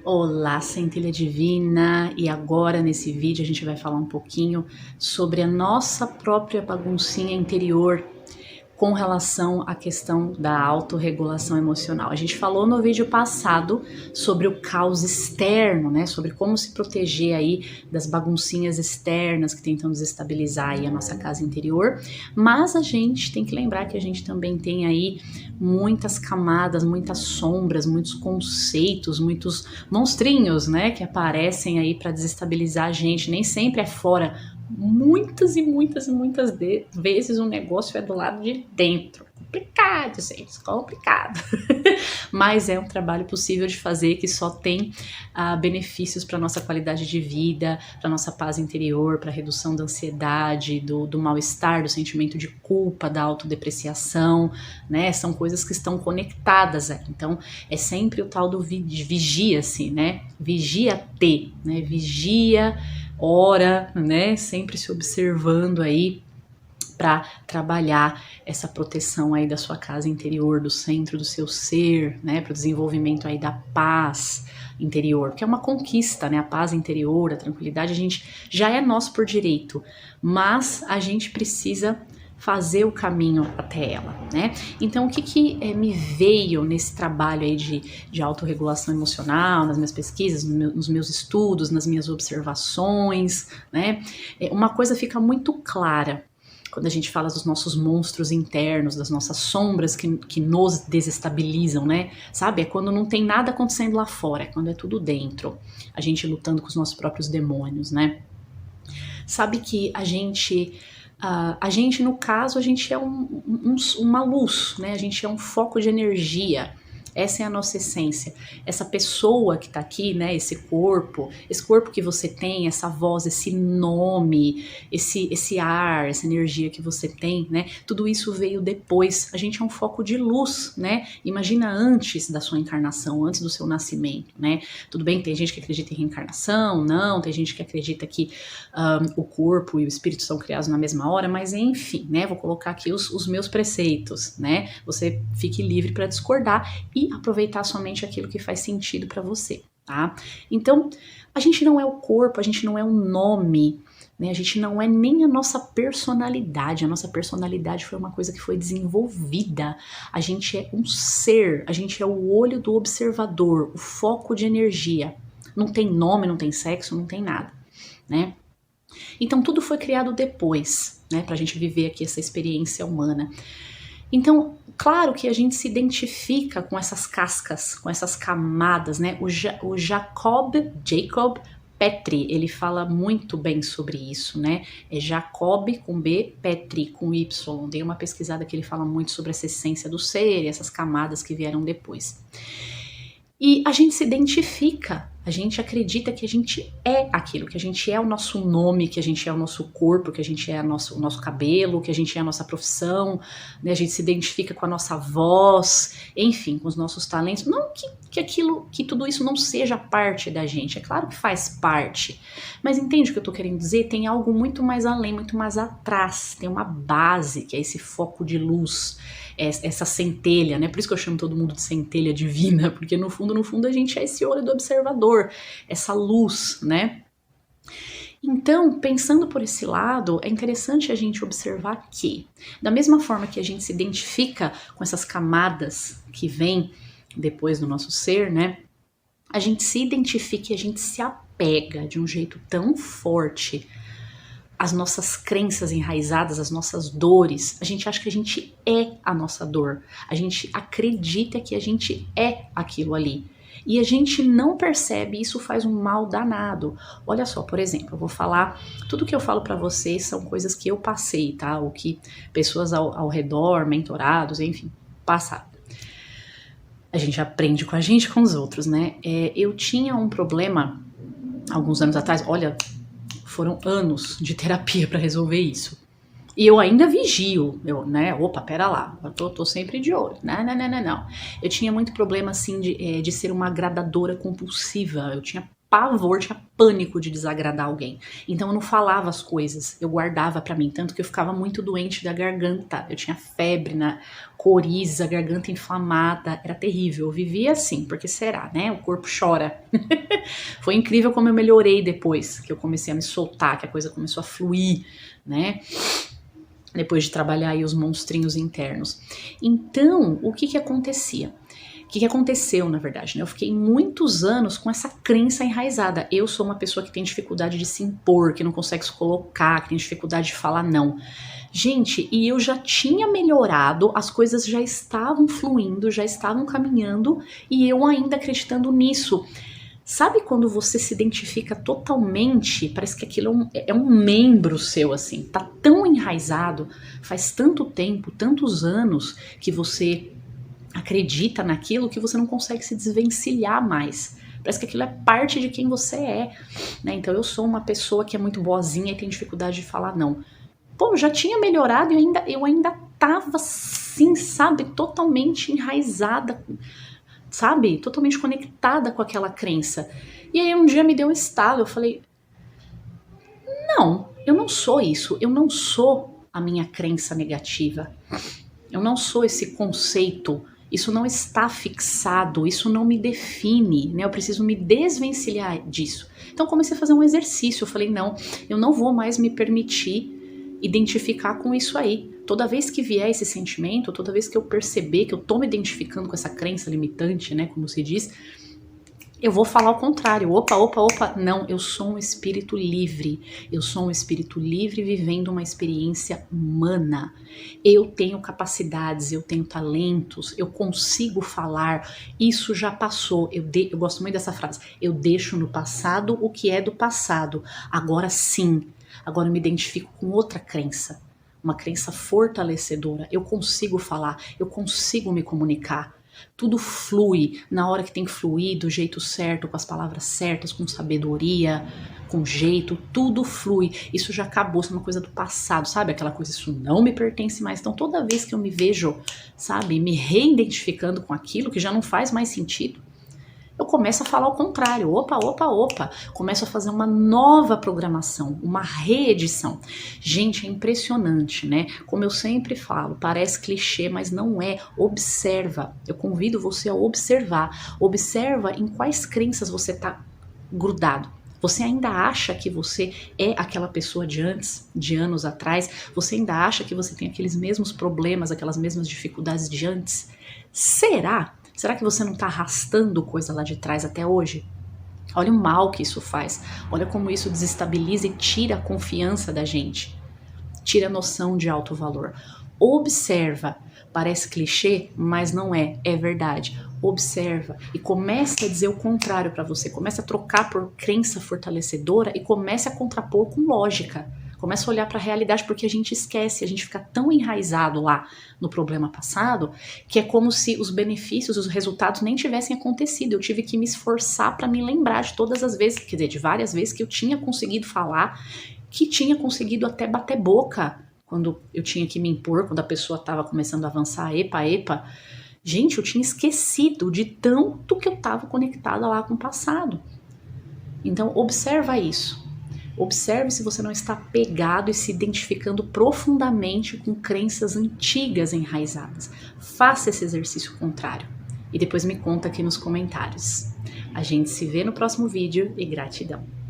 Olá, centelha divina! E agora nesse vídeo a gente vai falar um pouquinho sobre a nossa própria baguncinha interior com relação à questão da autorregulação emocional. A gente falou no vídeo passado sobre o caos externo, né? Sobre como se proteger aí das baguncinhas externas que tentam desestabilizar aí a nossa casa interior, mas a gente tem que lembrar que a gente também tem aí muitas camadas, muitas sombras, muitos conceitos, muitos monstrinhos, né, que aparecem aí para desestabilizar a gente. Nem sempre é fora. Muitas e muitas e muitas vezes o negócio é do lado de dentro. Complicado, gente, complicado. Mas é um trabalho possível de fazer que só tem benefícios para nossa qualidade de vida, para nossa paz interior, para redução da ansiedade, do mal-estar, do sentimento de culpa, da autodepreciação, né? São coisas que estão conectadas aí. Então, é sempre o tal do vigia-se, né? Vigia-te, né? Vigia, ora, né? Sempre se observando aí para trabalhar essa proteção aí da sua casa interior, do centro do seu ser, né, para o desenvolvimento aí da paz interior, que é uma conquista, né, a paz interior, a tranquilidade, a gente já é nosso por direito, mas a gente precisa fazer o caminho até ela, né? Então, o que me veio nesse trabalho aí de autorregulação emocional, nas minhas pesquisas, nos meus estudos, nas minhas observações, né? Uma coisa fica muito clara quando a gente fala dos nossos monstros internos, das nossas sombras que nos desestabilizam, né? Sabe? É quando não tem nada acontecendo lá fora, é quando é tudo dentro. A gente lutando com os nossos próprios demônios, né? Sabe que a gente, no caso, a gente é uma luz, né? A gente é um foco de energia. Essa é a nossa essência. Essa pessoa que tá aqui, né, esse corpo que você tem, essa voz, esse nome, esse ar, essa energia que você tem, né, tudo isso veio depois. A gente é um foco de luz, né? Imagina antes da sua encarnação, antes do seu nascimento, né? Tudo bem, tem gente que acredita em reencarnação, não, tem gente que acredita que o corpo e o espírito são criados na mesma hora, mas enfim, né, vou colocar aqui os meus preceitos, né? Você fique livre para discordar e aproveitar somente aquilo que faz sentido para você, tá? Então, a gente não é o corpo, a gente não é um nome, né? A gente não é nem a nossa personalidade. A nossa personalidade foi uma coisa que foi desenvolvida. A gente é um ser, a gente é o olho do observador, o foco de energia. Não tem nome, não tem sexo, não tem nada, né? Então, tudo foi criado depois, né? Pra gente viver aqui essa experiência humana. Então, claro que a gente se identifica com essas cascas, com essas camadas, né? O Jacob Petri, ele fala muito bem sobre isso, né? É Jacob com B, Petri com Y. Dei uma pesquisada que ele fala muito sobre essa essência do ser e essas camadas que vieram depois. E a gente se identifica, a gente acredita que a gente é aquilo, que a gente é o nosso nome, que a gente é o nosso corpo, que a gente é o nosso cabelo, que a gente é a nossa profissão, né? A gente se identifica com a nossa voz, enfim, com os nossos talentos. Não que tudo isso não seja parte da gente, é claro que faz parte, mas entende o que eu tô querendo dizer? Tem algo muito mais além, muito mais atrás, tem uma base, que é esse foco de luz, essa centelha, né? Por isso que eu chamo todo mundo de centelha divina, porque no fundo a gente é esse olho do observador, essa luz, né? Então, pensando por esse lado, é interessante a gente observar que, da mesma forma que a gente se identifica com essas camadas que vêm depois do nosso ser, né? A gente se identifica e a gente se apega de um jeito tão forte as nossas crenças enraizadas, as nossas dores, a gente acha que a gente é a nossa dor. A gente acredita que a gente é aquilo ali. E a gente não percebe, isso faz um mal danado. Olha só, por exemplo, eu vou falar, tudo que eu falo pra vocês são coisas que eu passei, tá? O que pessoas ao redor, mentorados, enfim, passaram. A gente aprende com a gente, com os outros, né? Eu tinha um problema, alguns anos atrás, olha, foram anos de terapia para resolver isso. E eu ainda vigio, né? Opa, pera lá, eu tô sempre de olho. Não. Eu tinha muito problema, assim, de ser uma agradadora compulsiva. Eu tinha pavor, tinha pânico de desagradar alguém. Então eu não falava as coisas, eu guardava pra mim, tanto que eu ficava muito doente da garganta. Eu tinha febre, coriza, garganta inflamada, era terrível. Eu vivia assim, porque será, né? O corpo chora. Foi incrível como eu melhorei depois que eu comecei a me soltar, que a coisa começou a fluir, né? Depois de trabalhar aí os monstrinhos internos. Então, o que acontecia? O que aconteceu, na verdade, né? Eu fiquei muitos anos com essa crença enraizada. Eu sou uma pessoa que tem dificuldade de se impor, que não consegue se colocar, que tem dificuldade de falar não. Gente, e eu já tinha melhorado, as coisas já estavam fluindo, já estavam caminhando, e eu ainda acreditando nisso. Sabe quando você se identifica totalmente, parece que aquilo é um membro seu, assim, tá tão enraizado, faz tanto tempo, tantos anos que você acredita naquilo que você não consegue se desvencilhar mais. Parece que aquilo é parte de quem você é, né? Então eu sou uma pessoa que é muito boazinha e tem dificuldade de falar não. Pô, eu já tinha melhorado e eu ainda tava assim, sabe, totalmente enraizada, sabe, totalmente conectada com aquela crença. E aí um dia me deu um estalo, eu falei, não, eu não sou isso, eu não sou a minha crença negativa, eu não sou esse conceito, isso não está fixado, isso não me define, né? Eu preciso me desvencilhar disso. Então comecei a fazer um exercício, eu falei, não, eu não vou mais me permitir identificar com isso aí. Toda vez que vier esse sentimento, toda vez que eu perceber que eu tô me identificando com essa crença limitante, né, como se diz, eu vou falar o contrário. Opa, não, eu sou um espírito livre. Eu sou um espírito livre vivendo uma experiência humana. Eu tenho capacidades, eu tenho talentos, eu consigo falar. Isso já passou. Eu gosto muito dessa frase. Eu deixo no passado o que é do passado. Agora sim. Agora eu me identifico com outra crença. Uma crença fortalecedora. Eu consigo falar, eu consigo me comunicar. Tudo flui na hora que tem que fluir, do jeito certo, com as palavras certas, com sabedoria, com jeito, tudo flui. Isso já acabou, isso é uma coisa do passado, sabe? Aquela coisa, isso não me pertence mais. Então toda vez que eu me vejo, sabe, me reidentificando com aquilo que já não faz mais sentido, eu começo a falar o contrário. Opa. Começo a fazer uma nova programação, uma reedição. Gente, é impressionante, né? Como eu sempre falo, parece clichê, mas não é. Observa. Eu convido você a observar. Observa em quais crenças você está grudado. Você ainda acha que você é aquela pessoa de antes, de anos atrás? Você ainda acha que você tem aqueles mesmos problemas, aquelas mesmas dificuldades de antes? Será? Será que você não está arrastando coisa lá de trás até hoje? Olha o mal que isso faz. Olha como isso desestabiliza e tira a confiança da gente. Tira a noção de alto valor. Observa. Parece clichê, mas não é. É verdade. Observa e comece a dizer o contrário para você. Comece a trocar por crença fortalecedora e comece a contrapor com lógica. Começa a olhar para a realidade, porque a gente esquece, a gente fica tão enraizado lá no problema passado, que é como se os benefícios, os resultados nem tivessem acontecido. Eu tive que me esforçar para me lembrar de todas as vezes, quer dizer, de várias vezes que eu tinha conseguido falar, que tinha conseguido até bater boca quando eu tinha que me impor, quando a pessoa estava começando a avançar, epa. Gente, eu tinha esquecido de tanto que eu estava conectada lá com o passado. Então, observa isso. Observe se você não está pegado e se identificando profundamente com crenças antigas enraizadas. Faça esse exercício contrário e depois me conta aqui nos comentários. A gente se vê no próximo vídeo e gratidão!